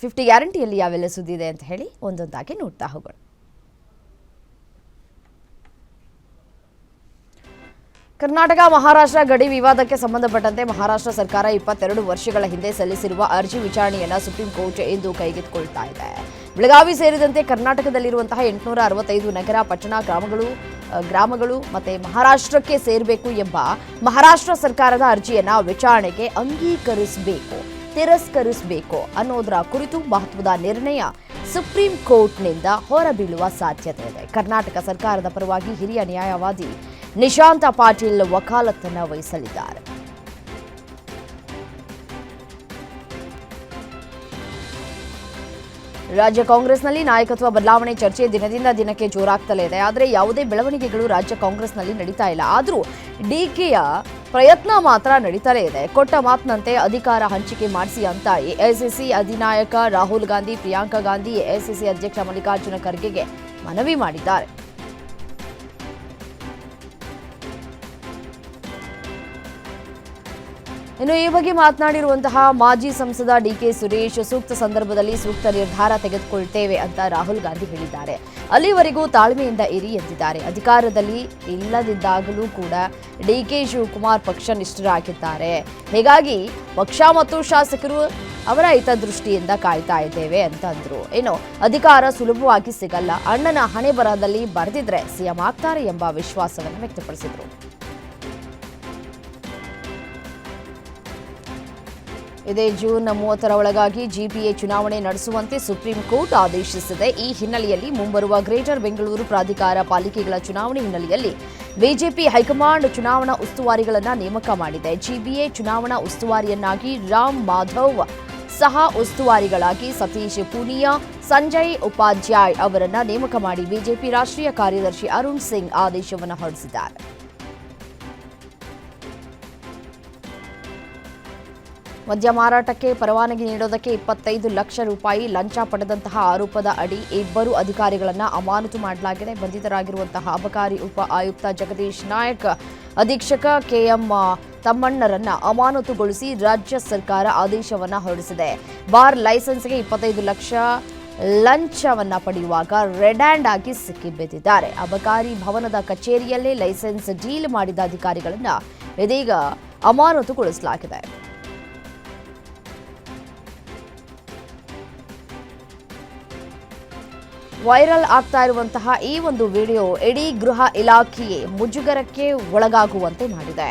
50 ಗ್ಯಾರಂಟಿಯಲ್ಲಿ ಯಾವೆಲ್ಲ ಸುದ್ದಿ ಇದೆ ಅಂತ ಹೇಳಿ ಒಂದೊಂದಾಗಿ ನೋಡ್ತಾ ಹೋಗೋಣ. ಕರ್ನಾಟಕ ಮಹಾರಾಷ್ಟ್ರ ಗಡಿ ವಿವಾದಕ್ಕೆ ಸಂಬಂಧಪಟ್ಟಂತೆ ಮಹಾರಾಷ್ಟ್ರ ಸರ್ಕಾರ 22 ವರ್ಷಗಳ ಹಿಂದೆ ಸಲ್ಲಿಸಿರುವ ಅರ್ಜಿ ವಿಚಾರಣೆಯನ್ನು ಸುಪ್ರೀಂ ಕೋರ್ಟ್ ಇಂದು ಕೈಗೆತ್ತಿಕೊಳ್ತಾ ಇದೆ. ಬೆಳಗಾವಿ ಸೇರಿದಂತೆ ಕರ್ನಾಟಕದಲ್ಲಿರುವಂತಹ 865 ನಗರ ಪಟ್ಟಣ ಗ್ರಾಮಗಳು ಮತ್ತೆ ಮಹಾರಾಷ್ಟ್ರಕ್ಕೆ ಸೇರಬೇಕು ಎಂಬ ಮಹಾರಾಷ್ಟ್ರ ಸರ್ಕಾರದ ಅರ್ಜಿಯನ್ನ ವಿಚಾರಣೆಗೆ ತಿರಸ್ಕರಿಸಬೇಕು ಅನ್ನೋದರ ಕುರಿತು ಮಹತ್ವದ ನಿರ್ಣಯ ಸುಪ್ರೀಂ ಕೋರ್ಟ್ನಿಂದ ಹೊರಬೀಳುವ ಸಾಧ್ಯತೆ ಇದೆ. ಕರ್ನಾಟಕ ಸರ್ಕಾರದ ಪರವಾಗಿ ಹಿರಿಯ ನ್ಯಾಯವಾದಿ ನಿಶಾಂತ ಪಾಟೀಲ್ ವಕಾಲತ್ತನ್ನು ವಹಿಸಲಿದ್ದಾರೆ. ರಾಜ್ಯ ಕಾಂಗ್ರೆಸ್ನಲ್ಲಿ ನಾಯಕತ್ವ ಬದಲಾವಣೆ ಚರ್ಚೆ ದಿನದಿಂದ ದಿನಕ್ಕೆ ಜೋರಾಗ್ತಲೇ ಇದೆ. ಆದರೆ ಯಾವುದೇ ಬೆಳವಣಿಗೆಗಳು ರಾಜ್ಯ ಕಾಂಗ್ರೆಸ್ನಲ್ಲಿ ನಡೀತಾ ಇಲ್ಲ. ಆದರೂ ಡಿಕೆಯ ಪ್ರಯತ್ನ ಮಾತ್ರ ನಡೀತಲೇ ಇದೆ. ಕೊಟ್ಟ ಮಾತಿನಂತೆ ಅಧಿಕಾರ ಹಂಚಿಕೆ ಮಾಡಿಸಿ ಅಂತ ಎಐಸಿಸಿ ಅಧಿನಾಯಕ ರಾಹುಲ್ ಗಾಂಧಿ, ಪ್ರಿಯಾಂಕಾ ಗಾಂಧಿ ಎಐಸಿಸಿ ಅಧ್ಯಕ್ಷ ಮಲ್ಲಿಕಾರ್ಜುನ ಖರ್ಗೆಗೆ ಮನವಿ ಮಾಡಿದ್ದಾರೆ. ಇನ್ನು ಈ ಬಗ್ಗೆ ಮಾತನಾಡಿರುವಂತಹ ಮಾಜಿ ಸಂಸದ ಡಿಕೆ ಸುರೇಶ್, ಸೂಕ್ತ ಸಂದರ್ಭದಲ್ಲಿ ಸೂಕ್ತ ನಿರ್ಧಾರ ತೆಗೆದುಕೊಳ್ತೇವೆ ಅಂತ ರಾಹುಲ್ ಗಾಂಧಿ ಹೇಳಿದ್ದಾರೆ. ಅಲ್ಲಿವರೆಗೂ ತಾಳ್ಮೆಯಿಂದ ಇರಿ ಎಂದಿದ್ದಾರೆ. ಅಧಿಕಾರದಲ್ಲಿ ಇಲ್ಲದಿದ್ದಾಗಲೂ ಕೂಡ ಡಿಕೆ ಶಿವಕುಮಾರ್ ಪಕ್ಷ ನಿಷ್ಠರಾಗಿದ್ದಾರೆ. ಹೀಗಾಗಿ ಪಕ್ಷ ಮತ್ತು ಶಾಸಕರು ಅವರ ಹಿತದೃಷ್ಟಿಯಿಂದ ಕಾಯ್ತಾ ಇದ್ದೇವೆ ಅಂತಂದ್ರು. ಇನ್ನು ಅಧಿಕಾರ ಸುಲಭವಾಗಿ ಸಿಗಲ್ಲ, ಅಣ್ಣನ ಹಣೆ ಬರಹದಲ್ಲಿ ಬರೆದಿದ್ರೆ ಸಿಎಂ ಆಗ್ತಾರೆ ಎಂಬ ವಿಶ್ವಾಸವನ್ನು ವ್ಯಕ್ತಪಡಿಸಿದರು. ಇದೇ ಜೂನ್ 30ರ ಒಳಗಾಗಿ ಜಿಪಿಎ ಚುನಾವಣೆ ನಡೆಸುವಂತೆ ಸುಪ್ರೀಂ ಕೋರ್ಟ್ ಆದೇಶಿಸಿದೆ. ಈ ಹಿನ್ನೆಲೆಯಲ್ಲಿ ಮುಂಬರುವ ಗ್ರೇಟರ್ ಬೆಂಗಳೂರು ಪ್ರಾಧಿಕಾರ ಪಾಲಿಕೆಗಳ ಚುನಾವಣೆ ಹಿನ್ನೆಲೆಯಲ್ಲಿ ಬಿಜೆಪಿ ಹೈಕಮಾಂಡ್ ಚುನಾವಣಾ ಉಸ್ತುವಾರಿಗಳನ್ನು ನೇಮಕ ಮಾಡಿದೆ. ಜಿಬಿಎ ಚುನಾವಣಾ ಉಸ್ತುವಾರಿಯನ್ನಾಗಿ ರಾಮ್ ಮಾಧವ್, ಸಹ ಉಸ್ತುವಾರಿಗಳಾಗಿ ಸತೀಶ್ ಪೂನಿಯಾ, ಸಂಜಯ್ ಉಪಾಧ್ಯಾಯ್ ಅವರನ್ನ ನೇಮಕ ಮಾಡಿ ಬಿಜೆಪಿ ರಾಷ್ಟ್ರೀಯ ಕಾರ್ಯದರ್ಶಿ ಅರುಣ್ ಸಿಂಗ್ ಆದೇಶವನ್ನು ಹೊರಡಿಸಿದ್ದಾರೆ. ಮದ್ಯ ಮಾರಾಟಕ್ಕೆ ಪರವಾನಗಿ ನೀಡೋದಕ್ಕೆ 25 ಲಕ್ಷ ರೂಪಾಯಿ ಲಂಚ ಪಡೆದಂತಹ ಆರೋಪದ ಅಡಿ 2 ಅಧಿಕಾರಿಗಳನ್ನು ಅಮಾನತು ಮಾಡಲಾಗಿದೆ. ಬಂಧಿತರಾಗಿರುವಂತಹ ಅಬಕಾರಿ ಉಪ ಆಯುಕ್ತ ಜಗದೀಶ್ ನಾಯಕ್, ಅಧೀಕ್ಷಕ ಕೆಎಂ ತಮ್ಮಣ್ಣರನ್ನ ಅಮಾನತುಗೊಳಿಸಿ ರಾಜ್ಯ ಸರ್ಕಾರ ಆದೇಶವನ್ನು ಹೊರಡಿಸಿದೆ. ಬಾರ್ ಲೈಸೆನ್ಸ್ಗೆ 25 ಲಕ್ಷ ಲಂಚವನ್ನ ಪಡೆಯುವಾಗ ರೆಡ್ ಹ್ಯಾಂಡ್ ಆಗಿ ಸಿಕ್ಕಿಬಿದ್ದಿದ್ದಾರೆ. ಅಬಕಾರಿ ಭವನದ ಕಚೇರಿಯಲ್ಲೇ ಲೈಸೆನ್ಸ್ ಡೀಲ್ ಮಾಡಿದ ಅಧಿಕಾರಿಗಳನ್ನ ಇದೀಗ ಅಮಾನತುಗೊಳಿಸಲಾಗಿದೆ. ವೈರಲ್ ಆಗ್ತಾ ಇರುವಂತಹ ಈ ಒಂದು ವಿಡಿಯೋ ಇಡೀ ಗೃಹ ಇಲಾಖೆಯೇ ಮುಜುಗರಕ್ಕೆ ಒಳಗಾಗುವಂತೆ ಮಾಡಿದೆ.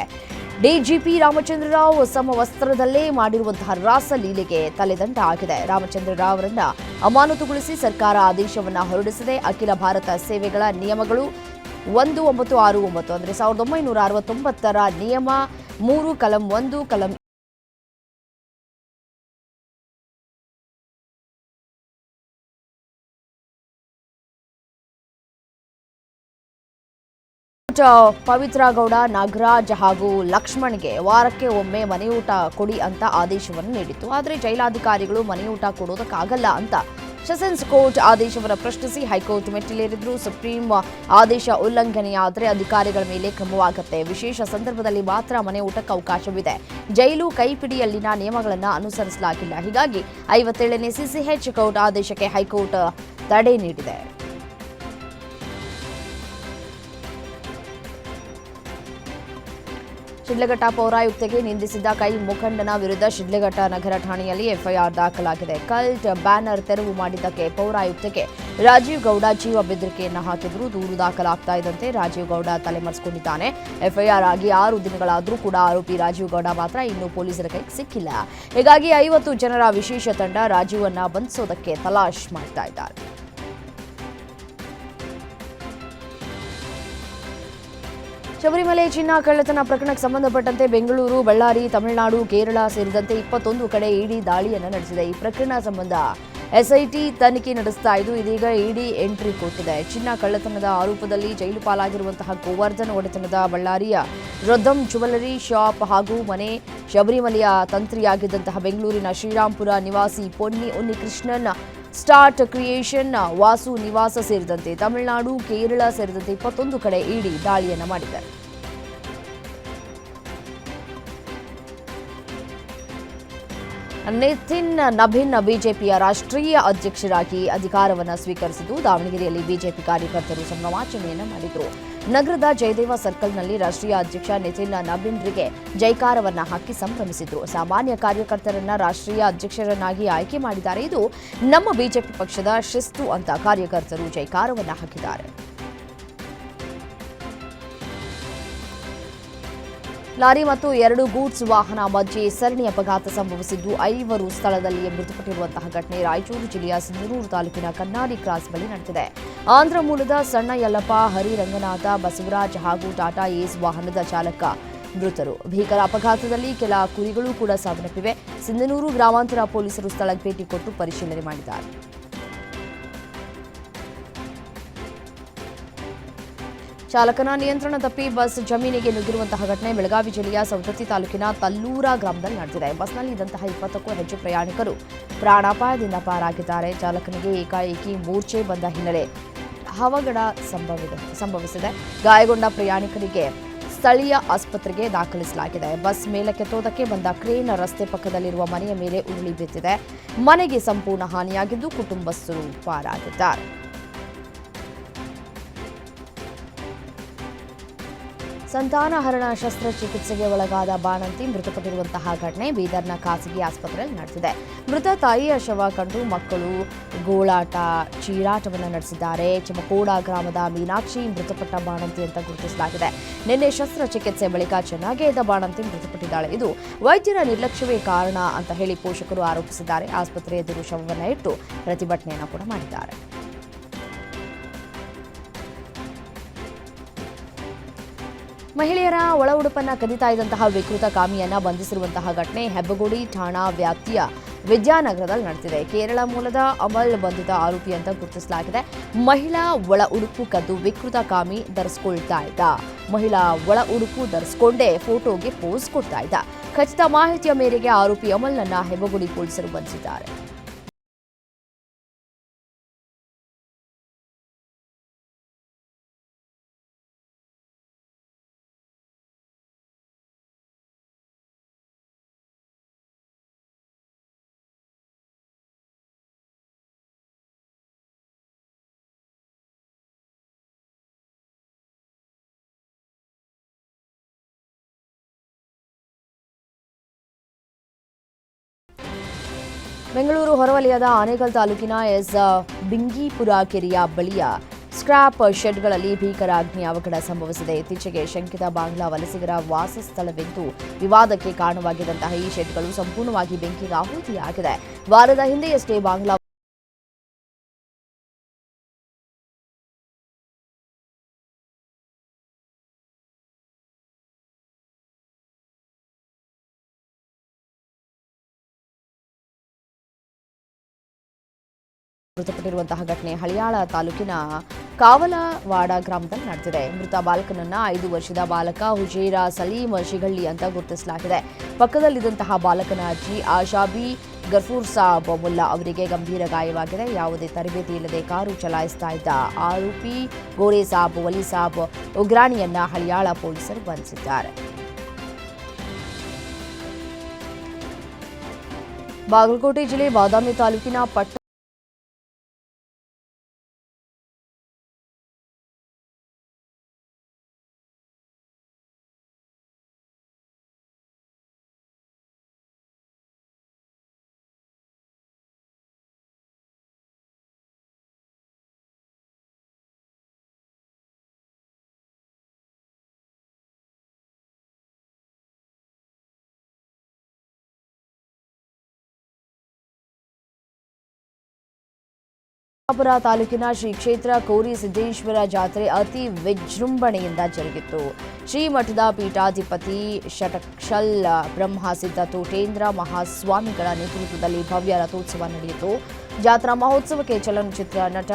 ಡಿಜಿಪಿ ರಾಮಚಂದ್ರ ರಾವ್ ಸಮವಸ್ತ್ರದಲ್ಲೇ ಮಾಡಿರುವಂತಹ ರಾಸಲೀಲೆಗೆ ತಲೆದಂಡ ಆಗಿದೆ. ರಾಮಚಂದ್ರ ರಾವ್ ಅವರನ್ನ ಅಮಾನತುಗೊಳಿಸಿ ಸರ್ಕಾರ ಆದೇಶವನ್ನ ಹೊರಡಿಸಿದೆ. ಅಖಿಲ ಭಾರತ ಸೇವೆಗಳ ನಿಯಮಗಳು 1969 ಅಂದರೆ 1969ರ ನಿಯಮ 3 ಕಲಂ 1 ಕಲಂ ಪವಿತ್ರ ಗೌಡ, ನಾಗರಾಜ್ ಹಾಗೂ ಲಕ್ಷ್ಮಣ್ಗೆ ವಾರಕ್ಕೆ ಒಮ್ಮೆ ಮನೆಯೂಟ ಕೊಡಿ ಅಂತ ಆದೇಶವನ್ನು ನೀಡಿತ್ತು. ಆದರೆ ಜೈಲಾಧಿಕಾರಿಗಳು ಮನೆಯೂಟ ಕೊಡೋದಕ್ಕಾಗಲ್ಲ ಅಂತ ಸೆಷನ್ಸ್ ಕೋರ್ಟ್ ಆದೇಶವನ್ನು ಪ್ರಶ್ನಿಸಿ ಹೈಕೋರ್ಟ್ ಮೆಟ್ಟಿಲೇರಿದ್ರು. ಸುಪ್ರೀಂ ಆದೇಶ ಉಲ್ಲಂಘನೆಯಾದರೆ ಅಧಿಕಾರಿಗಳ ಮೇಲೆ ಕ್ರಮವಾಗುತ್ತೆ. ವಿಶೇಷ ಸಂದರ್ಭದಲ್ಲಿ ಮಾತ್ರ ಮನೆ ಊಟಕ್ಕೆ ಅವಕಾಶವಿದೆ. ಜೈಲು ಕೈಪಿಡಿಯಲ್ಲಿನ ನಿಯಮಗಳನ್ನು ಅನುಸರಿಸಲಾಗಿಲ್ಲ. ಹೀಗಾಗಿ 57ನೇ ಸಿಸಿಎಚ್ ಕೋರ್ಟ್ ಆದೇಶಕ್ಕೆ ಹೈಕೋರ್ಟ್ ತಡೆ ನೀಡಿದೆ. ಶಿಡ್ಲಘಟ್ಟ ಪೌರಾಯುಕ್ತೆಗೆ ನಿಂದಿಸಿದ ಕೈ ಮುಖಂಡನ ವಿರುದ್ಧ ಶಿಡ್ಲಘಟ್ಟ ನಗರ ಠಾಣೆಯಲ್ಲಿ ಎಫ್ಐಆರ್ ದಾಖಲಾಗಿದೆ. ಕಲ್ಟ್ ಬ್ಯಾನರ್ ತೆರವು ಮಾಡಿದ್ದಕ್ಕೆ ಪೌರಾಯುಕ್ತೆಗೆ ರಾಜೀವ್ ಗೌಡ ಜೀವ ಬೆದರಿಕೆಯನ್ನು ಹಾಕಿದ್ರು. ದೂರು ದಾಖಲಾಗ್ತಾ ಇದ್ದಂತೆ ರಾಜೀವ್ ಗೌಡ ತಲೆಮರೆಸಿಕೊಂಡಿದ್ದಾನೆ. ಎಫ್ಐಆರ್ ಆಗಿ 6 ದಿನಗಳಾದರೂ ಕೂಡ ಆರೋಪಿ ರಾಜೀವ್ ಗೌಡ ಮಾತ್ರ ಇನ್ನೂ ಪೊಲೀಸರ ಕೈಗೆ ಸಿಕ್ಕಿಲ್ಲ. ಹೀಗಾಗಿ 50 ಜನರ ವಿಶೇಷ ತಂಡ ರಾಜೀವನ್ನ ಬಂಧಿಸೋದಕ್ಕೆ ತಲಾಶ್ ಮಾಡ್ತಾ ಇದ್ದಾರೆ. ಶಬರಿಮಲೆ ಚಿನ್ನ ಕಳ್ಳತನ ಪ್ರಕರಣಕ್ಕೆ ಸಂಬಂಧಪಟ್ಟಂತೆ ಬೆಂಗಳೂರು, ಬಳ್ಳಾರಿ, ತಮಿಳುನಾಡು, ಕೇರಳ ಸೇರಿದಂತೆ 21 ಕಡೆ ಇಡಿ ದಾಳಿಯನ್ನು ನಡೆಸಿದೆ. ಈ ಪ್ರಕರಣ ಸಂಬಂಧ ಎಸ್ಐಟಿ ತನಿಖೆ ನಡೆಸ್ತಾ ಇದ್ದು ಇದೀಗ ಇಡಿ ಎಂಟ್ರಿ ಕೊಟ್ಟಿದೆ. ಚಿನ್ನ ಕಳ್ಳತನದ ಆರೋಪದಲ್ಲಿ ಜೈಲು ಪಾಲಾಗಿರುವಂತಹ ಗೋವರ್ಧನ್ ಒಡೆತನದ ಬಳ್ಳಾರಿಯ ರೊದ್ದಂ ಜ್ಯುವೆಲರಿ ಶಾಪ್ ಹಾಗೂ ಮನೆ, ಶಬರಿಮಲೆಯ ತಂತ್ರಿಯಾಗಿದ್ದಂತಹ ಬೆಂಗಳೂರಿನ ಶ್ರೀರಾಂಪುರ ನಿವಾಸಿ ಪೊನ್ನಿ ಉನ್ನಿಕೃಷ್ಣನ್, ಸ್ಟಾರ್ಟ್ ಕ್ರಿಯೇಷನ್, ವಾಸು ನಿವಾಸ ಸೇರಿದಂತೆ ತಮಿಳುನಾಡು, ಕೇರಳ ಸೇರಿದಂತೆ 21 ಕಡೆ ಇಡಿ ದಾಳಿಯನ್ನು ಮಾಡಿದೆ. ನಿತಿನ್ ನಬೀನ್ ಬಿಜೆಪಿಯ ರಾಷ್ಟ್ರೀಯ ಅಧ್ಯಕ್ಷರಾಗಿ ಅಧಿಕಾರವನ್ನು ಸ್ವೀಕರಿಸಿದ್ದು ದಾವಣಗೆರೆಯಲ್ಲಿ ಬಿಜೆಪಿ ಕಾರ್ಯಕರ್ತರು ಸಂಭ್ರಮಾಚರಣೆಯನ್ನು ಮಾಡಿದರು. ನಗರದ ಜಯದೇವ ಸರ್ಕಲ್ನಲ್ಲಿ ರಾಷ್ಟ್ರೀಯ ಅಧ್ಯಕ್ಷ ನಿತಿನ್ ನಬೀನ್ರಿಗೆ ಜೈಕಾರವನ್ನ ಹಾಕಿ ಸಂಭ್ರಮಿಸಿದ್ರು. ಸಾಮಾನ್ಯ ಕಾರ್ಯಕರ್ತರನ್ನ ರಾಷ್ಟ್ರೀಯ ಅಧ್ಯಕ್ಷರನ್ನಾಗಿ ಆಯ್ಕೆ ಮಾಡಿದ್ದಾರೆ. ಇದು ನಮ್ಮ ಬಿಜೆಪಿ ಪಕ್ಷದ ಶಿಸ್ತು ಅಂತ ಕಾರ್ಯಕರ್ತರು ಜೈಕಾರವನ್ನ ಹಾಕಿದ್ದಾರೆ. ಲಾರಿ ಮತ್ತು 2 ಗೂಡ್ಸ್ ವಾಹನ ಮಧ್ಯೆ ಸರಣಿ ಅಪಘಾತ ಸಂಭವಿಸಿದ್ದು 5 ಸ್ಥಳದಲ್ಲಿಯೇ ಮೃತಪಟ್ಟಿರುವಂತಹ ಘಟನೆ ರಾಯಚೂರು ಜಿಲ್ಲೆಯ ಸಿಂಧನೂರು ತಾಲೂಕಿನ ಕನ್ನಾಡಿ ಕ್ರಾಸ್ ಬಳಿ ನಡೆದಿದೆ. ಆಂಧ್ರ ಮೂಲದ ಸಣ್ಣ ಯಲ್ಲಪ್ಪ, ಹರಿರಂಗನಾಥ, ಬಸವರಾಜ್ ಹಾಗೂ ಟಾಟಾ ಏಸ್ ವಾಹನದ ಚಾಲಕ ಮೃತರು. ಭೀಕರ ಅಪಘಾತದಲ್ಲಿ ಕೆಲ ಕುರಿಗಳು ಕೂಡ ಸಾವನ್ನಪ್ಪಿವೆ. ಸಿಂಧನೂರು ಗ್ರಾಮಾಂತರ ಪೊಲೀಸರು ಸ್ಥಳಕ್ಕೆ ಭೇಟಿ ಕೊಟ್ಟು ಪರಿಶೀಲನೆ ಮಾಡಿದ್ದಾರೆ. ಚಾಲಕನ ನಿಯಂತ್ರಣ ತಪ್ಪಿ ಬಸ್ ಜಮೀನಿಗೆ ನುಗ್ಗಿರುವಂತಹ ಘಟನೆ ಬೆಳಗಾವಿ ಜಿಲ್ಲೆಯ ಸವದತ್ತಿ ತಾಲೂಕಿನ ತಲ್ಲೂರ ಗ್ರಾಮದಲ್ಲಿ ನಡೆದಿದೆ. ಬಸ್ನಲ್ಲಿ ಇದ್ದಂತಹ 20ಕ್ಕೂ ಹೆಚ್ಚು ಪ್ರಯಾಣಿಕರು ಪ್ರಾಣಾಪಾಯದಿಂದ ಪಾರಾಗಿದ್ದಾರೆ. ಚಾಲಕನಿಗೆ ಏಕಾಏಕಿ ಮೂರ್ಛೆ ಬಂದ ಹಿನ್ನೆಲೆ ಅವಘಡ ಸಂಭವಿಸಿದೆ. ಗಾಯಗೊಂಡ ಪ್ರಯಾಣಿಕರಿಗೆ ಸ್ಥಳೀಯ ಆಸ್ಪತ್ರೆಗೆ ದಾಖಲಿಸಲಾಗಿದೆ. ಬಸ್ ಮೇಲಕ್ಕೆತ್ತೋದಕ್ಕೆ ಬಂದ ಕ್ರೇನ್ ರಸ್ತೆ ಪಕ್ಕದಲ್ಲಿರುವ ಮನೆಯ ಮೇಲೆ ಉರುಳಿ ಬಿದ್ದಿದೆ. ಮನೆಗೆ ಸಂಪೂರ್ಣ ಹಾನಿಯಾಗಿದ್ದು ಕುಟುಂಬಸ್ಥರು ಪಾರಾಗಿದ್ದಾರೆ. ಸಂತಾನಹರಣ ಶಸ್ತ್ರಚಿಕಿತ್ಸೆಗೆ ಒಳಗಾದ ಬಾಣಂತಿ ಮೃತಪಟ್ಟಿರುವಂತಹ ಘಟನೆ ಬೀದರ್ನ ಖಾಸಗಿ ಆಸ್ಪತ್ರೆಯಲ್ಲಿ ನಡೆದಿದೆ. ಮೃತ ತಾಯಿಯ ಶವ ಕಂಡು ಮಕ್ಕಳು ಗೋಳಾಟ, ಚೀರಾಟವನ್ನು ನಡೆಸಿದ್ದಾರೆ. ಚಮಕೋಡ ಗ್ರಾಮದ ಮೀನಾಕ್ಷಿ ಮೃತಪಟ್ಟ ಬಾಣಂತಿ ಅಂತ ಗುರುತಿಸಲಾಗಿದೆ. ನಿನ್ನೆ ಶಸ್ತ್ರಚಿಕಿತ್ಸೆ ಬಳಿಕ ಚೆನ್ನಾಗೇ ಇದ್ದ ಬಾಣಂತಿ ಮೃತಪಟ್ಟಿದ್ದಾಳೆ. ಇದು ವೈದ್ಯರ ನಿರ್ಲಕ್ಷ್ಯವೇ ಕಾರಣ ಅಂತ ಹೇಳಿ ಪೋಷಕರು ಆರೋಪಿಸಿದ್ದಾರೆ. ಆಸ್ಪತ್ರೆ ಎದುರು ಶವವನ್ನು ಇಟ್ಟು ಪ್ರತಿಭಟನೆಯನ್ನು ಕೂಡ ಮಾಡಿದ್ದಾರೆ. ಮಹಿಳೆಯರ ಒಳ ಉಡುಪನ್ನ ಕದಿತಾ ಇದ್ದಂತಹ ವಿಕೃತ ಕಾಮಿಯನ್ನ ಬಂಧಿಸಿರುವಂತಹ ಘಟನೆ ಹೆಬ್ಬಗೋಡಿ ಠಾಣಾ ವ್ಯಾಪ್ತಿಯ ವಿದ್ಯಾನಗರದಲ್ಲಿ ನಡೆದಿದೆ. ಕೇರಳ ಮೂಲದ ಅಮಲ್ ಬಂಧಿತ ಆರೋಪಿ ಅಂತ ಗುರುತಿಸಲಾಗಿದೆ. ಮಹಿಳಾ ಒಳ ಉಡುಪು ಕದ್ದು ವಿಕೃತ ಕಾಮಿ ಧರಿಸಿಕೊಳ್ತಾ ಇದ್ದ. ಮಹಿಳಾ ಒಳ ಉಡುಪು ಧರಿಸಿಕೊಂಡೇ ಫೋಟೋಗೆ ಪೋಸ್ ಕೊಡ್ತಾ ಇದ್ದ. ಖಚಿತ ಮಾಹಿತಿಯ ಮೇರೆಗೆ ಆರೋಪಿ ಅಮಲ್ನನ್ನ ಹೆಬ್ಬಗೋಡಿ ಪೊಲೀಸರು ಬಂಧಿಸಿದ್ದಾರೆ. ಬೆಂಗಳೂರು ಹೊರವಲಯದ ಆನೇಕಲ್ ತಾಲೂಕಿನ ಬಿಂಗಿಪುರ ಕೆರೆಯ ಬಳಿಯ ಸ್ಕ್ರಾಪ್ ಶೆಡ್ಗಳಲ್ಲಿ ಭೀಕರ ಅಗ್ನಿ ಅವಘಡ ಸಂಭವಿಸಿದೆ. ಇತ್ತೀಚೆಗೆ ಶಂಕಿತ ಬಾಂಗ್ಲಾ ವಲಸಿಗರ ವಾಸಸ್ಥಳವೆಂದು ವಿವಾದಕ್ಕೆ ಕಾರಣವಾಗಿದ್ದಂತಹ ಈ ಶೆಡ್ಗಳು ಸಂಪೂರ್ಣವಾಗಿ ಬೆಂಕಿಗೆ ಆಹುತಿಯಾಗಿದೆ. ವಾರದ ಹಿಂದೆಯಷ್ಟೇ ಬಾಂಗ್ಲಾ ಮೃತಪಟ್ಟಿರುವಂತಹ ಘಟನೆ ಹಳಿಯಾಳ ತಾಲೂಕಿನ ಕಾವಲವಾಡ ಗ್ರಾಮದಲ್ಲಿ ನಡೆದಿದೆ. ಮೃತ ಬಾಲಕನನ್ನ 5 ವರ್ಷದ ಬಾಲಕ ಹುಜೇರಾ ಸಲೀಂ ಶಿಗಳ್ಳಿ ಅಂತ ಗುರುತಿಸಲಾಗಿದೆ. ಪಕ್ಕದಲ್ಲಿದ್ದಂತಹ ಬಾಲಕನ ಅಜ್ಜಿ ಆಶಾಬಿ ಗಫೂರ್ ಸಾಬ್ ಮುಲ್ಲಾ ಅವರಿಗೆ ಗಂಭೀರ ಗಾಯವಾಗಿದೆ. ಯಾವುದೇ ತರಬೇತಿ ಇಲ್ಲದೆ ಕಾರು ಚಲಾಯಿಸ್ತಾ ಇದ್ದ ಆರೋಪಿ ಗೋರೆ ಸಾಬ್ ವಲಿ ಸಾಬ್ ಉಗ್ರಾಣಿಯನ್ನ ಹಳಿಯಾಳ ಪೊಲೀಸರು ಬಂಧಿಸಿದ್ದಾರೆ. ಬಾಗಲಕೋಟೆ ಜಿಲ್ಲೆ ಬಾದಾಮಿ ತಾಲೂಕಿನ ಪುರ ತಾಲೂಕಿನ ಶ್ರೀ ಕ್ಷೇತ್ರ ಕೋರಿ ಸಿದ್ದೇಶ್ವರ ಜಾತ್ರೆ ಅತಿ ವಿಜೃಂಭಣೆಯಿಂದ ಜರುಗಿತು. ಶ್ರೀಮಠದ ಪೀಠಾಧಿಪತಿ ಷಟಕ್ಷಲ್ ಬ್ರಹ್ಮಸಿದ್ಧ ತೋಟೇಂದ್ರ ಮಹಾಸ್ವಾಮಿಗಳ ನೇತೃತ್ವದಲ್ಲಿ ಭವ್ಯ ರಥೋತ್ಸವ ನಡೆಯಿತು. ಜಾತ್ರಾ ಮಹೋತ್ಸವಕ್ಕೆ ಚಲನಚಿತ್ರ ನಟ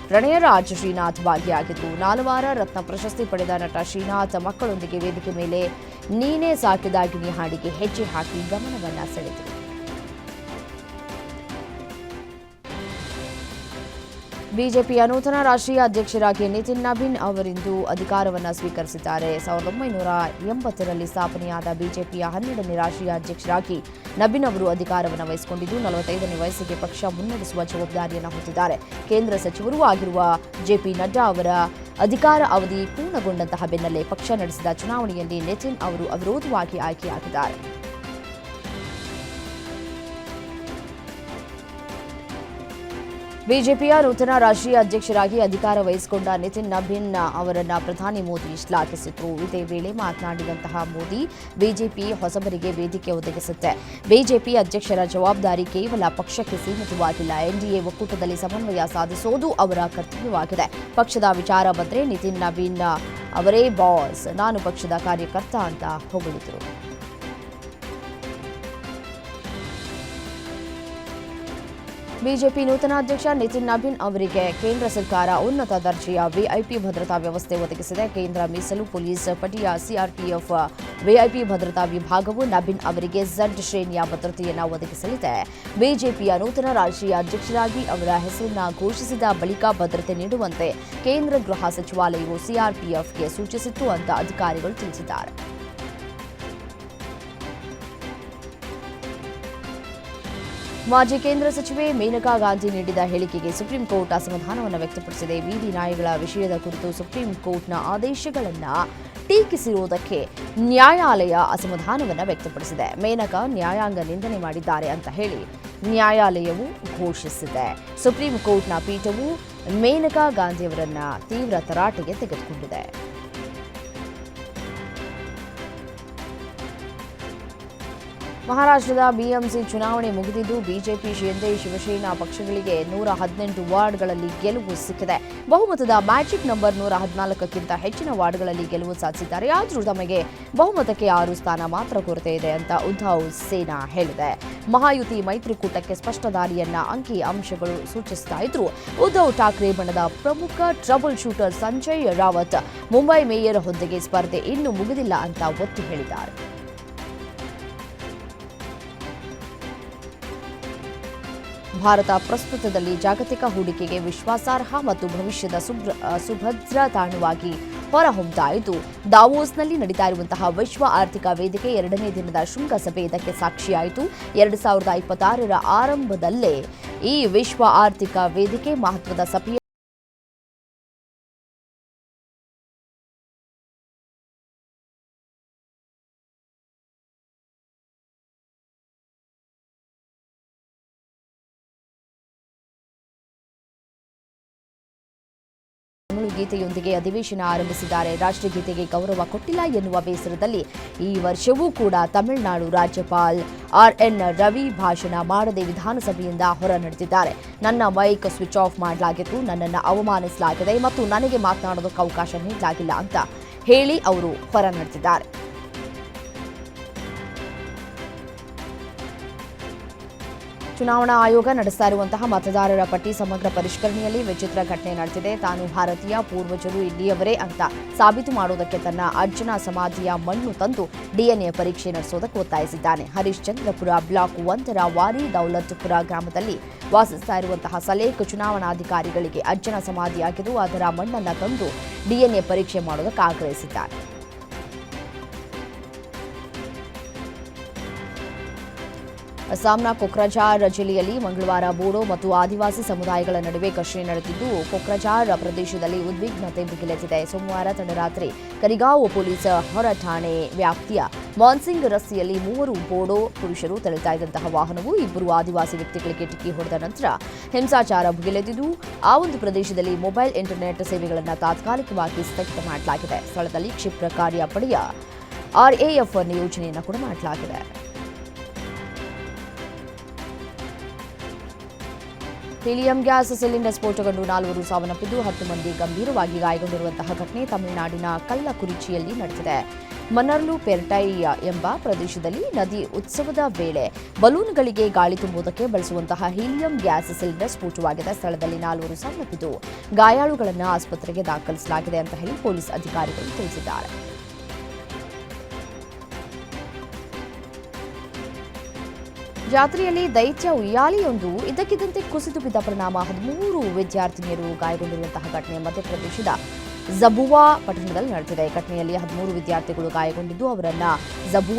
ಪ್ರಣಯರಾಜ್ ಶ್ರೀನಾಥ್ ಭಾಗಿಯಾಗಿದ್ದು, ನಾಲ್ವಾರ ರತ್ನ ಪ್ರಶಸ್ತಿ ಪಡೆದ ನಟ ಶ್ರೀನಾಥ್ ಮಕ್ಕಳೊಂದಿಗೆ ವೇದಿಕೆ ಮೇಲೆ ನೀನೇ ಸಾಕಿದಾಗಿನಿ ಹಾಡಿಗೆ ಹೆಜ್ಜೆ ಹಾಕಿ ಗಮನವನ್ನ ಸೆಳೆದರು. ಬಿಜೆಪಿಯ ನೂತನ ರಾಷ್ಟ್ರೀಯ ಅಧ್ಯಕ್ಷರಾಗಿ ನಿತಿನ್ ನಬೀನ್ ಅವರಿಂದು ಅಧಿಕಾರವನ್ನು ಸ್ವೀಕರಿಸಿದ್ದಾರೆ. 1980ರಲ್ಲಿ ಸ್ಥಾಪನೆಯಾದ ಬಿಜೆಪಿಯ 12ನೇ ರಾಷ್ಟ್ರೀಯ ಅಧ್ಯಕ್ಷರಾಗಿ ನಬೀನ್ ಅವರು ಅಧಿಕಾರವನ್ನು ವಹಿಸಿಕೊಂಡಿದ್ದು 45ನೇ ವಯಸ್ಸಿಗೆ ಪಕ್ಷ ಮುನ್ನಡೆಸುವ ಜವಾಬ್ದಾರಿಯನ್ನು ಹೊತ್ತಿದ್ದಾರೆ. ಕೇಂದ್ರ ಸಚಿವರೂ ಆಗಿರುವ ಜೆಪಿ ನಡ್ಡಾ ಅವರ ಅಧಿಕಾರ ಅವಧಿ ಪೂರ್ಣಗೊಂಡಂತಹ ಬೆನ್ನಲ್ಲೇ ಪಕ್ಷ ನಡೆಸಿದ ಚುನಾವಣೆಯಲ್ಲಿ ನಿತಿನ್ ಅವರು ಅವಿರೋಧವಾಗಿ ಆಯ್ಕೆಯಾಗಿದ್ದಾರೆ. ಬಿಜೆಪಿಯ ನೂತನ ರಾಷ್ಟ್ರೀಯ ಅಧ್ಯಕ್ಷರಾಗಿ ಅಧಿಕಾರ ವಹಿಸಿಕೊಂಡ ನಿತಿನ್ ನಬೀನ್ ಅವರನ್ನು ಪ್ರಧಾನಿ ಮೋದಿ ಶ್ಲಾಘಿಸಿದರು. ಇದೇ ವೇಳೆ ಮಾತನಾಡಿದಂತಹ ಮೋದಿ, ಬಿಜೆಪಿ ಹೊಸಬರಿಗೆ ವೇದಿಕೆ ಒದಗಿಸುತ್ತೆ. ಬಿಜೆಪಿ ಅಧ್ಯಕ್ಷರ ಜವಾಬ್ದಾರಿ ಕೇವಲ ಪಕ್ಷಕ್ಕೆ ಸೀಮಿತವಾಗಿಲ್ಲ. ಎನ್ಡಿಎ ಒಕ್ಕೂಟದಲ್ಲಿ ಸಮನ್ವಯ ಸಾಧಿಸುವುದು ಅವರ ಕರ್ತವ್ಯವಾಗಿದೆ. ಪಕ್ಷದ ವಿಚಾರ ಬಂದರೆ ನಿತಿನ್ ನಬೀನ್ ಅವರೇ ಬಾಸ್, ನಾನು ಪಕ್ಷದ ಕಾರ್ಯಕರ್ತ ಅಂತ ಹೊಗಳಿದರು. ಬಿಜೆಪಿ ನೂತನ ಅಧ್ಯಕ್ಷ ನಿತಿನ್ ನಬೀನ್ ಅವರಿಗೆ ಕೇಂದ್ರ ಸರ್ಕಾರ ಉನ್ನತ ದರ್ಜೆಯ ವಿಐಪಿ ಭದ್ರತಾ ವ್ಯವಸ್ಥೆ ಒದಗಿಸಿದೆ. ಕೇಂದ್ರ ಮೀಸಲು ಪೊಲೀಸ್ ಪಡೆಯ ಸಿಆರ್ಪಿಎಫ್ ವಿಐಪಿ ಭದ್ರತಾ ವಿಭಾಗವು ನಬೀನ್ ಅವರಿಗೆ ಝಡ್ ಶ್ರೇಣಿಯ ಭದ್ರತೆಯನ್ನು ಒದಗಿಸಲಿದೆ. ಬಿಜೆಪಿಯ ನೂತನ ರಾಷ್ಟ್ರೀಯ ಅಧ್ಯಕ್ಷರಾಗಿ ಅವರ ಹೆಸರನ್ನು ಘೋಷಿಸಿದ ಬಳಿಕ ಭದ್ರತೆ ನೀಡುವಂತೆ ಕೇಂದ್ರ ಗೃಹ ಸಚಿವಾಲಯವು ಸಿಆರ್ಪಿಎಫ್ಗೆ ಸೂಚಿಸಿತ್ತು ಅಂತ ಅಧಿಕಾರಿಗಳು ತಿಳಿಸಿದ್ದಾರೆ. ಮಾಜಿ ಕೇಂದ್ರ ಸಚಿವೆ ಮೇನಕಾ ಗಾಂಧಿ ನೀಡಿದ ಹೇಳಿಕೆಗೆ ಸುಪ್ರೀಂ ಕೋರ್ಟ್ ಅಸಮಾಧಾನವನ್ನು ವ್ಯಕ್ತಪಡಿಸಿದೆ. ಬೀದಿ ನಾಯಿಗಳ ವಿಷಯದ ಕುರಿತು ಸುಪ್ರೀಂ ಕೋರ್ಟ್ನ ಆದೇಶಗಳನ್ನು ಟೀಕಿಸಿರುವುದಕ್ಕೆ ನ್ಯಾಯಾಲಯ ಅಸಮಾಧಾನವನ್ನು ವ್ಯಕ್ತಪಡಿಸಿದೆ. ಮೇನಕಾ ನ್ಯಾಯಾಂಗ ನಿಂದನೆ ಮಾಡಿದ್ದಾರೆ ಅಂತ ಹೇಳಿ ನ್ಯಾಯಾಲಯವು ಘೋಷಿಸಿದೆ. ಸುಪ್ರೀಂ ಕೋರ್ಟ್ನ ಪೀಠವು ಮೇನಕಾ ಗಾಂಧಿಯವರನ್ನ ತೀವ್ರ ತರಾಟೆಗೆ ತೆಗೆದುಕೊಂಡಿದೆ. ಮಹಾರಾಷ್ಟ್ರದ ಬಿಎಂಸಿ ಚುನಾವಣೆ ಮುಗಿದಿದ್ದು ಬಿಜೆಪಿ ಶಿಂದೆ ಶಿವಸೇನಾ ಪಕ್ಷಗಳಿಗೆ 118 ವಾರ್ಡ್ಗಳಲ್ಲಿ ಗೆಲುವು ಸಿಕ್ಕಿದೆ. ಬಹುಮತದ ಮ್ಯಾಜಿಕ್ ನಂಬರ್ 114ಕ್ಕಿಂತ ಹೆಚ್ಚಿನ ವಾರ್ಡ್ಗಳಲ್ಲಿ ಗೆಲುವು ಸಾಧಿಸಿದ್ದಾರೆ. ಆದರೂ ತಮಗೆ ಬಹುಮತಕ್ಕೆ 6 ಸ್ಥಾನ ಮಾತ್ರ ಕೊರತೆ ಇದೆ ಅಂತ ಉದ್ಧವ್ ಸೇನಾ ಹೇಳಿದೆ. ಮಹಾಯುತಿ ಮೈತ್ರಿಕೂಟಕ್ಕೆ ಸ್ಪಷ್ಟ ದಾರಿಯನ್ನ ಅಂಕಿ ಅಂಶಗಳು ಸೂಚಿಸ್ತಾ ಇದ್ರು. ಉದ್ಧವ್ ಠಾಕ್ರೆ ಬಣದ ಪ್ರಮುಖ trouble shooter Sanjay Rawat Mumbai mayor ಹುದ್ದೆಗೆ ಸ್ಪರ್ಧೆ ಇನ್ನೂ ಮುಗಿದಿಲ್ಲ ಅಂತ ಒತ್ತಿ ಹೇಳಿದ್ದಾರೆ. ಭಾರತ ಪ್ರಸ್ತುತದಲ್ಲಿ ಜಾಗತಿಕ ಹೂಡಿಕೆಗೆ ವಿಶ್ವಾಸಾರ್ಹ ಮತ್ತು ಭವಿಷ್ಯದ ಸುಭದ್ರ ತಾಣವಾಗಿ ಹೊರಹೊಮ್ಮುತ್ತಾ ಇದ್ದು, ದಾವೋಸ್ನಲ್ಲಿ ನಡೀತಾ ಇರುವಂತಹ ವಿಶ್ವ ಆರ್ಥಿಕ ವೇದಿಕೆ 2ನೇ ದಿನದ ಶೃಂಗಸಭೆ ಇದಕ್ಕೆ ಸಾಕ್ಷಿಯಾಯಿತು. 2026ರ ಆರಂಭದಲ್ಲೇ ಈ ವಿಶ್ವ ಆರ್ಥಿಕ ವೇದಿಕೆ ಮಹತ್ವದ ಸಭೆ ಗೀತೆಯೊಂದಿಗೆ ಅಧಿವೇಶನ ಆರಂಭಿಸಿದ್ದಾರೆ. ರಾಷ್ಟ್ರಗೀತೆಗೆ ಗೌರವ ಕೊಟ್ಟಿಲ್ಲ ಎನ್ನುವ ಬೇಸರದಲ್ಲಿ ಈ ವರ್ಷವೂ ಕೂಡ ತಮಿಳುನಾಡು ರಾಜ್ಯಪಾಲ ಆರ್ಎನ್ ರವಿ ಭಾಷಣ ಮಾಡದೆ ವಿಧಾನಸಭೆಯಿಂದ ಹೊರ ನಡೆದಿದ್ದಾರೆ. ನನ್ನ ಮೈಕ್ ಸ್ವಿಚ್ ಆಫ್ ಮಾಡಲಾಗಿತ್ತು, ನನ್ನನ್ನು ಅವಮಾನಿಸಲಾಗಿದೆ ಮತ್ತು ನನಗೆ ಮಾತನಾಡೋದಕ್ಕೆ ಅವಕಾಶ ನೀಡಲಾಗಿಲ್ಲ ಅಂತ ಹೇಳಿ ಅವರು ಹೊರ ನಡೆದಿದ್ದಾರೆ. ಚುನಾವಣಾ ಆಯೋಗ ನಡೆಸ್ತಾ ಇರುವಂತಹ ಮತದಾರರ ಪಟ್ಟಿ ಸಮಗ್ರ ಪರಿಷ್ಕರಣೆಯಲ್ಲಿ ವಿಚಿತ್ರ ಘಟನೆ ನಡೆದಿದೆ. ತಾನು ಭಾರತೀಯ, ಪೂರ್ವಜರು ಇಲ್ಲಿಯವರೇ ಅಂತ ಸಾಬೀತು ಮಾಡೋದಕ್ಕೆ ತನ್ನ ಅಜ್ಜನ ಸಮಾಧಿಯ ಮಣ್ಣು ತಂದು ಡಿಎನ್ಎ ಪರೀಕ್ಷೆ ನಡೆಸೋದಕ್ಕೆ ಒತ್ತಾಯಿಸಿದ್ದಾನೆ. ಹರಿಶ್ಚಂದ್ರಪುರ ಬ್ಲಾಕ್ 1ರ ವಾರಿ ದೌಲತ್ಪುರ ಗ್ರಾಮದಲ್ಲಿ ವಾಸಿಸ್ತಾ ಇರುವಂತಹ ಸಲೇಖ್ ಚುನಾವಣಾಧಿಕಾರಿಗಳಿಗೆ ಅಜ್ಜನ ಸಮಾಧಿಯಾಗಿದ್ದು ಅದರ ಮಣ್ಣನ್ನು ತಂದು ಡಿಎನ್ಎ ಪರೀಕ್ಷೆ ಮಾಡೋದಕ್ಕೆ ಆಗ್ರಹಿಸಿದ್ದಾರೆ. ಅಸ್ಸಾಂನ ಕೊಕ್ರಜಾರ್ ಜಿಲ್ಲೆಯಲ್ಲಿ ಮಂಗಳವಾರ ಬೋಡೋ ಮತ್ತು ಆದಿವಾಸಿ ಸಮುದಾಯಗಳ ನಡುವೆ ಘರ್ಷಣೆ ನಡೆದಿದ್ದು, ಕೊಕ್ರಜಾರ್ ಪ್ರದೇಶದಲ್ಲಿ ಉದ್ವಿಗ್ನತೆ ಭುಗಿಲೆದ್ದಿದೆ. ಸೋಮವಾರ ತಡರಾತ್ರಿ ಕರಿಗಾಂವ್ ಪೊಲೀಸ್ ಹೊರ ಠಾಣೆ ವ್ಯಾಪ್ತಿಯ ಮಾನ್ಸಿಂಗ್ ರಸ್ತೆಯಲ್ಲಿ 3 ಬೋಡೋ ಪುರುಷರು ತೆರಳುತ್ತಾ ಇದ್ದಂತಹ ವಾಹನವು 2 ಆದಿವಾಸಿ ವ್ಯಕ್ತಿಗಳಿಗೆ ಡಿಕ್ಕಿ ಹೊಡೆದ ನಂತರ ಹಿಂಸಾಚಾರ ಭುಗಿಲೆದ್ದಿದ್ದು, ಆ ಒಂದು ಪ್ರದೇಶದಲ್ಲಿ ಮೊಬೈಲ್ ಇಂಟರ್ನೆಟ್ ಸೇವೆಗಳನ್ನು ತಾತ್ಕಾಲಿಕವಾಗಿ ಸ್ಥಗಿತ ಮಾಡಲಾಗಿದೆ. ಸ್ಥಳದಲ್ಲಿ ಕ್ಷಿಪ್ರ ಕಾರ್ಯಪಡೆಯ ಆರ್ಎಎಫ್ ನಿಯೋಜನೆಯನ್ನು ಕೂಡ ಮಾಡಲಾಗಿದೆ. ಹೀಲಿಯಂ ಗ್ಯಾಸ್ ಸಿಲಿಂಡರ್ ಸ್ಫೋಟಗೊಂಡು 4 ಸಾವನ್ನಪ್ಪಿದ್ದು 10 ಮಂದಿ ಗಂಭೀರವಾಗಿ ಗಾಯಗೊಂಡಿರುವಂತಹ ಘಟನೆ ತಮಿಳುನಾಡಿನ ಕಲ್ಲಕುರಿಚಿಯಲ್ಲಿ ನಡೆದಿದೆ. ಮನರ್ಲು ಪೆರ್ಟೈ ಎಂಬ ಪ್ರದೇಶದಲ್ಲಿ ನದಿ ಉತ್ಸವದ ವೇಳೆ ಬಲೂನ್ಗಳಿಗೆ ಗಾಳಿ ತುಂಬುವುದಕ್ಕೆ ಬಳಸುವಂತಹ ಹೀಲಿಯಂ ಗ್ಯಾಸ್ ಸಿಲಿಂಡರ್ ಸ್ಫೋಟವಾಗಿದೆ. ಸ್ಥಳದಲ್ಲಿ 4 ಸಾವನ್ನಪ್ಪಿದ್ದು ಗಾಯಾಳುಗಳನ್ನು ಆಸ್ಪತ್ರೆಗೆ ದಾಖಲಿಸಲಾಗಿದೆ ಅಂತ ಹೇಳಿ ಪೊಲೀಸ್ ಅಧಿಕಾರಿಗಳು ತಿಳಿಸಿದ್ದಾರೆ. ಜಾತ್ರೆಯಲ್ಲಿ ದೈತ್ಯ ಉಯ್ಯಾಲೆಯೊಂದು ಇದ್ದಕ್ಕಿದ್ದಂತೆ ಕುಸಿದು ಬಿದ್ದ ಪರಿಣಾಮ 13 ವಿದ್ಯಾರ್ಥಿನಿಯರು ಗಾಯಗೊಂಡಿರುವಂತಹ ಘಟನೆ ಮಧ್ಯಪ್ರದೇಶದ ಜಬುವಾ ಪಟ್ಟಣದಲ್ಲಿ ನಡೆದಿದೆ. ಘಟನೆಯಲ್ಲಿ 13 ವಿದ್ಯಾರ್ಥಿಗಳು ಗಾಯಗೊಂಡಿದ್ದು ಅವರನ್ನ ಜಬುವಾ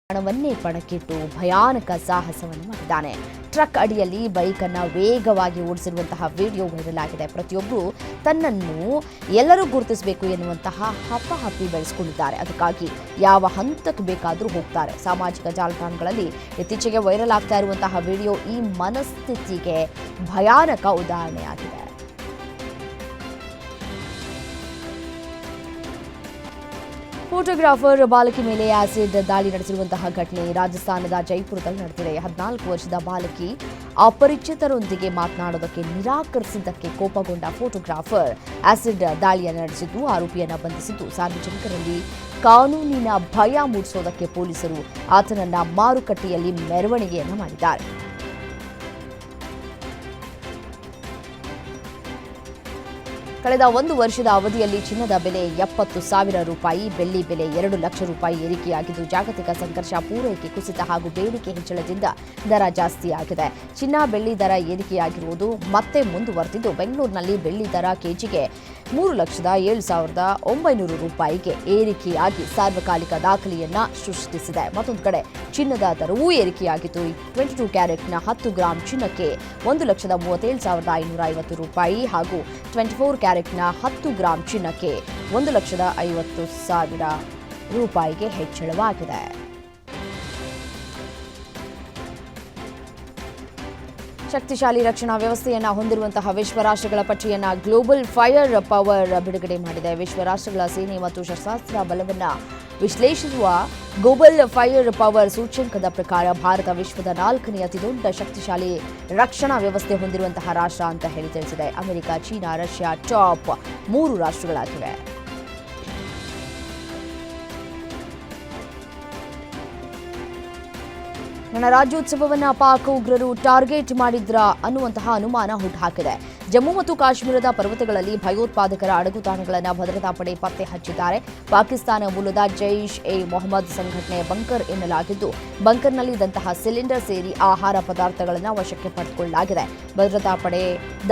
ಹಣವನ್ನೇ ಪಣಕ್ಕಿಟ್ಟು ಭಯಾನಕ ಸಾಹಸವನ್ನು ಮಾಡಿದ್ದಾನೆ. ಟ್ರಕ್ ಅಡಿಯಲ್ಲಿ ಬೈಕ್ ಅನ್ನ ವೇಗವಾಗಿ ಓಡಿಸಿರುವಂತಹ ವಿಡಿಯೋ ವೈರಲ್ ಆಗಿದೆ. ಪ್ರತಿಯೊಬ್ಬರು ತನ್ನನ್ನು ಎಲ್ಲರೂ ಗುರುತಿಸಬೇಕು ಎನ್ನುವಂತಹ ಹಪ್ಪಿ ಬೆಳೆಸಿಕೊಂಡಿದ್ದಾರೆ. ಅದಕ್ಕಾಗಿ ಯಾವ ಹಂತಕ್ಕೆ ಬೇಕಾದರೂ ಹೋಗ್ತಾರೆ. ಸಾಮಾಜಿಕ ಜಾಲತಾಣಗಳಲ್ಲಿ ಇತ್ತೀಚೆಗೆ ವೈರಲ್ ಆಗ್ತಾ ಇರುವಂತಹ ವಿಡಿಯೋ ಈ ಮನಸ್ಥಿತಿಗೆ ಭಯಾನಕ ಉದಾಹರಣೆಯಾಗಿದೆ. ಫೋಟೋಗ್ರಾಫರ್ ಬಾಲಕಿ ಮೇಲೆ ಆಸಿಡ್ ದಾಳಿ ನಡೆಸಿರುವಂತಹ ಘಟನೆ ರಾಜಸ್ಥಾನದ ಜೈಪುರದಲ್ಲಿ ನಡೆದಿದೆ. 14 ವರ್ಷದ ಬಾಲಕಿ ಅಪರಿಚಿತರೊಂದಿಗೆ ಮಾತನಾಡೋದಕ್ಕೆ ನಿರಾಕರಿಸಿದ್ದಕ್ಕೆ ಕೋಪಗೊಂಡ ಫೋಟೋಗ್ರಾಫರ್ ಆಸಿಡ್ ದಾಳಿಯನ್ನು ನಡೆಸಿದ್ದು ಆರೋಪಿಯನ್ನು ಬಂಧಿಸಿದ್ದು ಸಾರ್ವಜನಿಕರಲ್ಲಿ ಕಾನೂನಿನ ಭಯ ಮೂಡಿಸೋದಕ್ಕೆ ಪೊಲೀಸರು ಆತನನ್ನ ಮಾರುಕಟ್ಟೆಯಲ್ಲಿ ಮೆರವಣಿಗೆಯನ್ನು ಮಾಡಿದ್ದಾರೆ. ಕಳೆದ 1 ವರ್ಷದ ಅವಧಿಯಲ್ಲಿ ಚಿನ್ನದ ಬೆಲೆ 70,000 ರೂಪಾಯಿ, ಬೆಳ್ಳಿ ಬೆಲೆ 2 ಲಕ್ಷ ರೂಪಾಯಿ ಏರಿಕೆಯಾಗಿದ್ದು ಜಾಗತಿಕ ಸಂಘರ್ಷ, ಪೂರೈಕೆ ಕುಸಿತ ಹಾಗೂ ಬೇಡಿಕೆ ಹೆಚ್ಚಳದಿಂದ ದರ ಜಾಸ್ತಿಯಾಗಿದೆ. ಚಿನ್ನ ಬೆಳ್ಳಿ ದರ ಏರಿಕೆಯಾಗಿರುವುದು ಮತ್ತೆ ಮುಂದುವರೆದಿದ್ದು ಬೆಂಗಳೂರಿನಲ್ಲಿ ಬೆಳ್ಳಿ ದರ ಕೆಜಿಗೆ 3,07,900 ರೂಪಾಯಿಗೆ ಏರಿಕೆಯಾಗಿ ಸಾರ್ವಕಾಲಿಕ ದಾಖಲೆಯನ್ನ ಸೃಷ್ಟಿಸಿದೆ. ಮತ್ತೊಂದು ಕಡೆ ಚಿನ್ನದ ದರವೂ ಏರಿಕೆಯಾಗಿದ್ದು 22 ಕ್ಯಾರೆಟ್ನ 10 ಗ್ರಾಂ ಚಿನ್ನಕ್ಕೆ 1,37,550 ರೂಪಾಯಿ ಹಾಗೂ 24 ಕ್ಯಾರೆಟ್ನ 10 ಗ್ರಾಂ ಚಿನ್ನಕ್ಕೆ 1,50,000 ರೂಪಾಯಿಗೆ ಹೆಚ್ಚಳವಾಗಿದೆ. ಶಕ್ತಿಶಾಲಿ ರಕ್ಷಣಾ ವ್ಯವಸ್ಥೆಯನ್ನು ಹೊಂದಿರುವಂತಹ ವಿಶ್ವ ರಾಷ್ಟ್ರಗಳ ಪಟ್ಟಿಯನ್ನು ಗ್ಲೋಬಲ್ ಫೈರ್ ಪವರ್ ಬಿಡುಗಡೆ ಮಾಡಿದೆ. ವಿಶ್ವ ರಾಷ್ಟ್ರಗಳ ಸೇನೆ ಮತ್ತು ಶಸ್ತ್ರಾಸ್ತ್ರ ಬಲವನ್ನು ವಿಶ್ಲೇಷಿಸುವ ಗ್ಲೋಬಲ್ ಫೈರ್ ಪವರ್ ಸೂಚ್ಯಂಕದ ಪ್ರಕಾರ ಭಾರತ ವಿಶ್ವದ 4ನೇ ಅತಿದೊಡ್ಡ ಶಕ್ತಿಶಾಲಿ ರಕ್ಷಣಾ ವ್ಯವಸ್ಥೆ ಹೊಂದಿರುವಂತಹ ರಾಷ್ಟ್ರ ಅಂತ ಹೇಳಿ ತಿಳಿಸಿದೆ. ಅಮೆರಿಕ, ಚೀನಾ, ರಷ್ಯಾ ಟಾಪ್ 3 ರಾಷ್ಟ್ರಗಳಾಗಿವೆ. ಗಣರಾಜ್ಯೋತ್ಸವವನ್ನು ಪಾಕ್ ಉಗ್ರರು ಟಾರ್ಗೆಟ್ ಮಾಡಿದ್ರ ಅನ್ನುವಂತಹ ಅನುಮಾನ ಹುಟ್ಟುಹಾಕಿದೆ. ಜಮ್ಮು ಮತ್ತು ಕಾಶ್ಮೀರದ ಪರ್ವತಗಳಲ್ಲಿ ಭಯೋತ್ಪಾದಕರ ಅಡಗುತಾಣಗಳನ್ನು ಭದ್ರತಾ ಪಡೆ ಪತ್ತೆ ಹಚ್ಚಿದ್ದಾರೆ. ಪಾಕಿಸ್ತಾನ ಮೂಲದ ಜೈಷ್ ಎ ಮೊಹಮ್ಮದ್ ಸಂಘಟನೆ ಬಂಕರ್ ಎನ್ನಲಾಗಿದ್ದು ಬಂಕರ್ನಲ್ಲಿದ್ದಂತಹ ಸಿಲಿಂಡರ್ ಸೇರಿ ಆಹಾರ ಪದಾರ್ಥಗಳನ್ನು ವಶಕ್ಕೆ ಪಡೆದುಕೊಳ್ಳಲಾಗಿದೆ. ಭದ್ರತಾ ಪಡೆ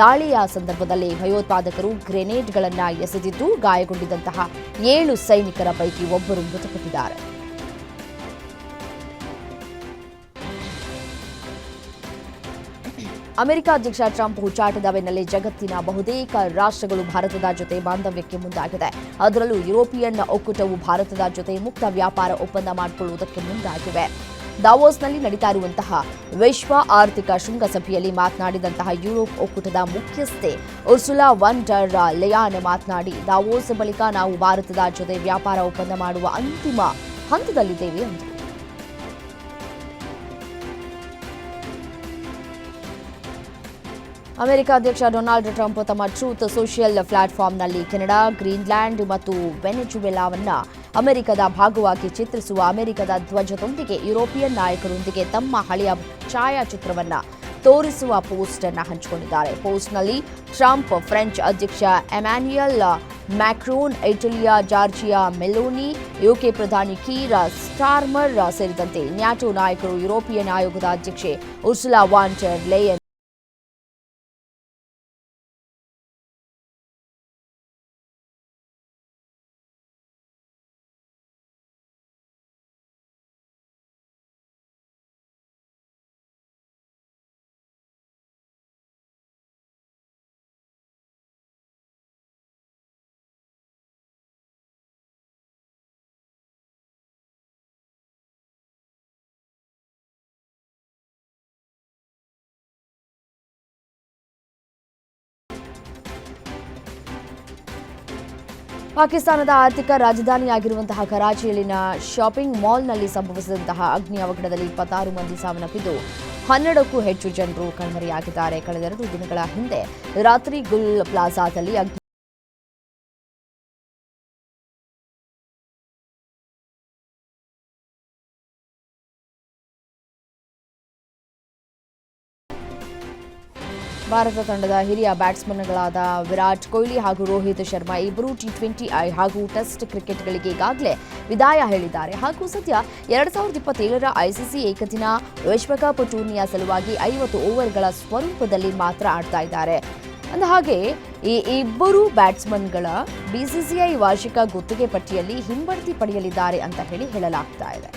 ದಾಳಿಯ ಸಂದರ್ಭದಲ್ಲಿ ಭಯೋತ್ಪಾದಕರು ಗ್ರೆನೇಡ್ಗಳನ್ನು ಎಸೆದಿದ್ದು ಗಾಯಗೊಂಡಿದ್ದಂತಹ 7 ಸೈನಿಕರ ಪೈಕಿ ಒಬ್ಬರು ಮೃತಪಟ್ಟಿದ್ದಾರೆ. ಅಮೆರಿಕ ಅಧ್ಯಕ್ಷ ಟ್ರಂಪ್ ಹುಚ್ಚಾಟದ ಬೆನ್ನಲ್ಲೇ ಜಗತ್ತಿನ ಬಹುತೇಕ ರಾಷ್ಟ್ರಗಳು ಭಾರತದ ಜೊತೆ ಬಾಂಧವ್ಯಕ್ಕೆ ಮುಂದಾಗಿದೆ. ಅದರಲ್ಲೂ ಯುರೋಪಿಯನ್ ಒಕ್ಕೂಟವು ಭಾರತದ ಜೊತೆ ಮುಕ್ತ ವ್ಯಾಪಾರ ಒಪ್ಪಂದ ಮಾಡಿಕೊಳ್ಳುವುದಕ್ಕೆ ಮುಂದಾಗಿವೆ. ದಾವೋಸ್ನಲ್ಲಿ ನಡೀತಾ ಇರುವಂತಹ ವಿಶ್ವ ಆರ್ಥಿಕ ಶೃಂಗಸಭೆಯಲ್ಲಿ ಮಾತನಾಡಿದಂತಹ ಯುರೋಪ್ ಒಕ್ಕೂಟದ ಮುಖ್ಯಸ್ಥೆ ಉರ್ಸುಲಾ ವಾನ್ ಡರ್ ಲೆಯಾನ್ ಮಾತನಾಡಿ, ದಾವೋಸ್ ಬಳಿಕ ನಾವು ಭಾರತದ ಜೊತೆ ವ್ಯಾಪಾರ ಒಪ್ಪಂದ ಮಾಡುವ ಅಂತಿಮ ಹಂತದಲ್ಲಿದ್ದೇವೆ ಎಂದರು. ಅಮೆರಿಕ ಅಧ್ಯಕ್ಷ ಡೊನಾಲ್ಡ್ ಟ್ರಂಪ್ ತಮ್ಮ ಟ್ರೂತ್ ಸೋಷಿಯಲ್ ಪ್ಲಾಟ್ಫಾರ್ಮ್ನಲ್ಲಿ ಕೆನಡಾ, ಗ್ರೀನ್ಲ್ಯಾಂಡ್ ಮತ್ತು ವೆನೆಜುವೆಲಾವನ್ನು ಅಮೆರಿಕದ ಭಾಗವಾಗಿ ಚಿತ್ರಿಸುವ ಅಮೆರಿಕದ ಧ್ವಜದೊಂದಿಗೆ ಯುರೋಪಿಯನ್ ನಾಯಕರೊಂದಿಗೆ ತಮ್ಮ ಹಳೆಯ ಛಾಯಾಚಿತ್ರವನ್ನು ತೋರಿಸುವ ಪೋಸ್ಟ್ ಅನ್ನು ಹಂಚಿಕೊಂಡಿದ್ದಾರೆ. ಪೋಸ್ಟ್ನಲ್ಲಿ ಟ್ರಂಪ್ ಫ್ರೆಂಚ್ ಅಧ್ಯಕ್ಷ ಎಮ್ಯಾನ್ಯುಯಲ್ ಮ್ಯಾಕ್ರೋನ್, ಇಟಲಿಯ ಜಾರ್ಜಿಯಾ ಮೆಲೋನಿ, ಯುಕೆ ಪ್ರಧಾನಿ ಕೀರ್ ಸ್ಟಾರ್ಮರ್ ಸೇರಿದಂತೆ ನ್ಯಾಟೋ ನಾಯಕರು, ಯುರೋಪಿಯನ್ ಆಯೋಗದ ಅಧ್ಯಕ್ಷೆ ಉರ್ಸುಲಾ ವಾನ್ ಡರ್ ಲೆಯನ್ ಪಾಕಿಸ್ತಾನದ ಆರ್ಥಿಕ ರಾಜಧಾನಿಯಾಗಿರುವಂತಹ ಕರಾಚಿಯಲ್ಲಿನ ಶಾಪಿಂಗ್ ಮಾಲ್ನಲ್ಲಿ ಸಂಭವಿಸಿದಂತಹ ಅಗ್ನಿ ಅವಘಡದಲ್ಲಿ 26 ಮಂದಿ ಸಾವನ್ನಪ್ಪಿದ್ದು 12ಕ್ಕೂ ಹೆಚ್ಚು ಜನರು ಕಣ್ಮರೆಯಾಗಿದ್ದಾರೆ. ಕಳೆದ 2 ದಿನಗಳ ಹಿಂದೆ ರಾತ್ರಿ ಗುಲ್ ಪ್ಲಾಜಾದಲ್ಲಿ ಭಾರತ ತಂಡದ ಹಿರಿಯ ಬ್ಯಾಟ್ಸ್ಮನ್ಗಳಾದ ವಿರಾಟ್ ಕೊಹ್ಲಿ ಹಾಗೂ ರೋಹಿತ್ ಶರ್ಮಾ ಇಬ್ಬರು ಟಿ20 ಹಾಗೂ ಟೆಸ್ಟ್ ಕ್ರಿಕೆಟ್ಗಳಿಗೆ ಈಗಾಗಲೇ ವಿದಾಯ ಹೇಳಿದ್ದಾರೆ. ಹಾಗೂ ಸದ್ಯ 2027ರ ಐಸಿಸಿ ಏಕದಿನ ವಿಶ್ವಕಪ್ ಟೂರ್ನಿಯ ಸಲುವಾಗಿ 50 ಓವರ್ಗಳ ಸ್ವರೂಪದಲ್ಲಿ ಮಾತ್ರ ಆಡ್ತಾ ಇದ್ದಾರೆ. ಅಂದಹಾಗೆ ಈ ಇಬ್ಬರು ಬ್ಯಾಟ್ಸ್ಮನ್ಗಳ ಬಿಸಿಸಿಐ ವಾರ್ಷಿಕ ಗುತ್ತಿಗೆ ಪಟ್ಟಿಯಲ್ಲಿ ಹಿಂಬಡ್ತಿ ಪಡೆಯಲಿದ್ದಾರೆ ಅಂತ ಹೇಳಲಾಗ್ತಾ ಇದೆ.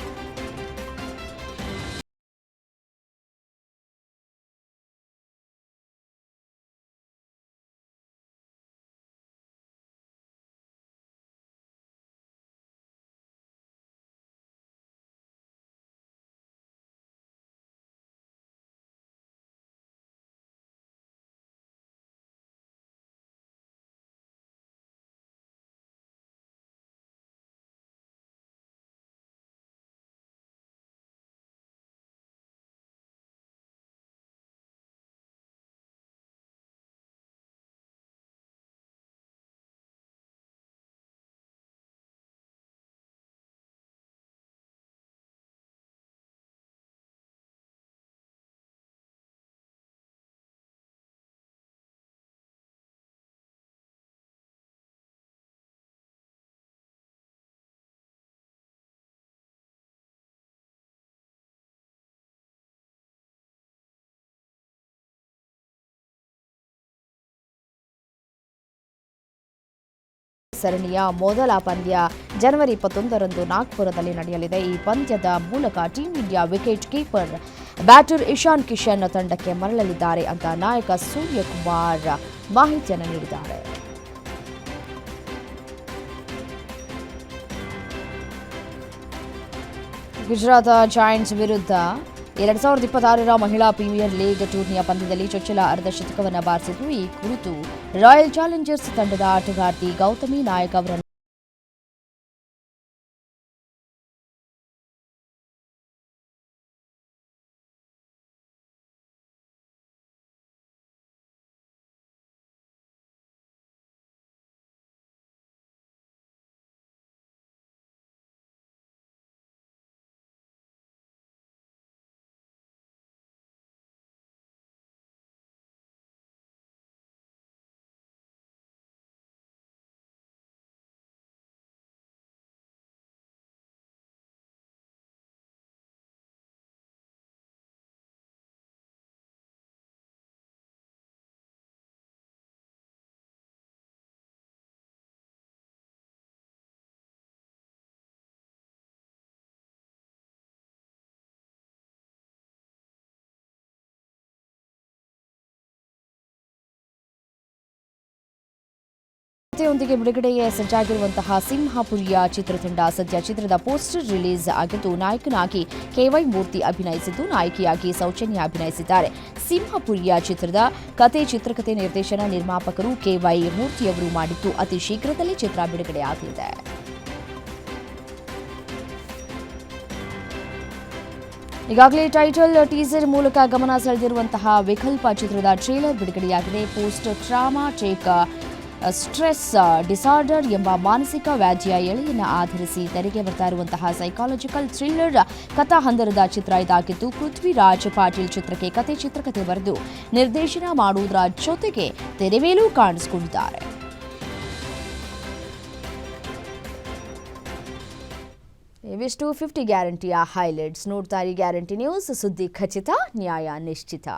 ಸರಣಿಯ ಮೊದಲ ಪಂದ್ಯ ಜನವರಿ 21ರಂದು ನಾಗ್ಪುರದಲ್ಲಿ ನಡೆಯಲಿದೆ. ಈ ಪಂದ್ಯದ ಮೂಲಕ team India wicket keeper batter Ishan Kishan ತಂಡಕ್ಕೆ ಮರಳಲಿದ್ದಾರೆ ಅಂತ ನಾಯಕ ಸೂರ್ಯಕುಮಾರ್ ಮಾಹಿತಿಯನ್ನು ನೀಡಿದ್ದಾರೆ. ಗುಜರಾತ್ ಜಾಯಿಂಟ್ಸ್ ವಿರುದ್ಧ 2026ರ ಮಹಿಳಾ ಪ್ರೀಮಿಯರ್ ಲೀಗ್ ಟೂರ್ನಿಯ ಪಂದ್ಯದಲ್ಲಿ ಚೊಚ್ಚಲ ಅರ್ಧಶತಕವನ್ನು ಬಾರಿಸಿದ್ದು ಈ ಕುರಿತು ರಾಯಲ್ ಚಾಲೆಂಜರ್ಸ್ ತಂಡದ ಆಟಗಾರ್ತಿ ಗೌತಮಿ ನಾಯಕ್ ಅವರನ್ನು ಜೊತೆಯೊಂದಿಗೆ ಬಿಡುಗಡೆಗೆ ಸಜ್ಜಾಗಿರುವಂತಹ ಸಿಂಹಪುರಿಯ ಚಿತ್ರತಂಡ ಸದ್ಯ ಚಿತ್ರದ ಪೋಸ್ಟರ್ ರಿಲೀಸ್ ಆಗಿದ್ದು ನಾಯಕನಾಗಿ ಕೆವೈ ಮೂರ್ತಿ ಅಭಿನಯಿಸಿದ್ದು ನಾಯಕಿಯಾಗಿ ಸೌಜನ್ಯ ಅಭಿನಯಿಸಿದ್ದಾರೆ. ಸಿಂಹಪುರಿಯ ಚಿತ್ರದ ಚಿತ್ರಕಥೆ ನಿರ್ದೇಶನ ನಿರ್ಮಾಪಕರು ಕೆವೈ ಮೂರ್ತಿಯವರು ಮಾಡಿದ್ದು ಅತಿ ಶೀಘ್ರದಲ್ಲೇ ಚಿತ್ರ ಬಿಡುಗಡೆಯಾಗಲಿದೆ. ಈಗಾಗಲೇ ಟೈಟಲ್ ಟೀಸರ್ ಮೂಲಕ ಗಮನ ಸೆಳೆದಿರುವಂತಹ ವಿಕಲ್ಪ ಚಿತ್ರದ ಟ್ರೇಲರ್ ಬಿಡುಗಡೆಯಾಗಿದೆ. ಪೋಸ್ಟ್ ಟ್ರಾಮಾಟಿಕ್ ಸ್ಟ್ರೆಸ್ ಡಿಸಾರ್ಡರ್ ಎಂಬ ಮಾನಸಿಕ ವ್ಯಾಧಿಯ ಎಳೆಯನ್ನು ಆಧರಿಸಿ ತೆರೆಗೆ ಬರ್ತಾ ಇರುವಂತಹ ಸೈಕಾಲಜಿಕಲ್ ಥ್ರಿಲ್ಲರ್ ಕಥಾಹಂದರದ ಚಿತ್ರ ಇದಾಗಿದ್ದು ಪೃಥ್ವಿರಾಜ್ ಪಾಟೀಲ್ ಚಿತ್ರಕ್ಕೆ ಚಿತ್ರಕಥೆ ಬರೆದು ನಿರ್ದೇಶನ ಮಾಡುವುದರ ಜೊತೆಗೆ ತೆರೆ ಮೇಲೂ ಕಾಣಿಸಿಕೊಂಡಿದ್ದಾರೆ. ಇವಿಷ್ಟು 50 ಗ್ಯಾರಂಟಿಯ ಹೈಲೈಟ್ಸ್. ನೋಡ್ತಾ ಇರಿ ಗ್ಯಾರಂಟಿ ನ್ಯೂಸ್, ಸುದ್ದಿ ಖಚಿತ, ನ್ಯಾಯ ನಿಶ್ಚಿತ.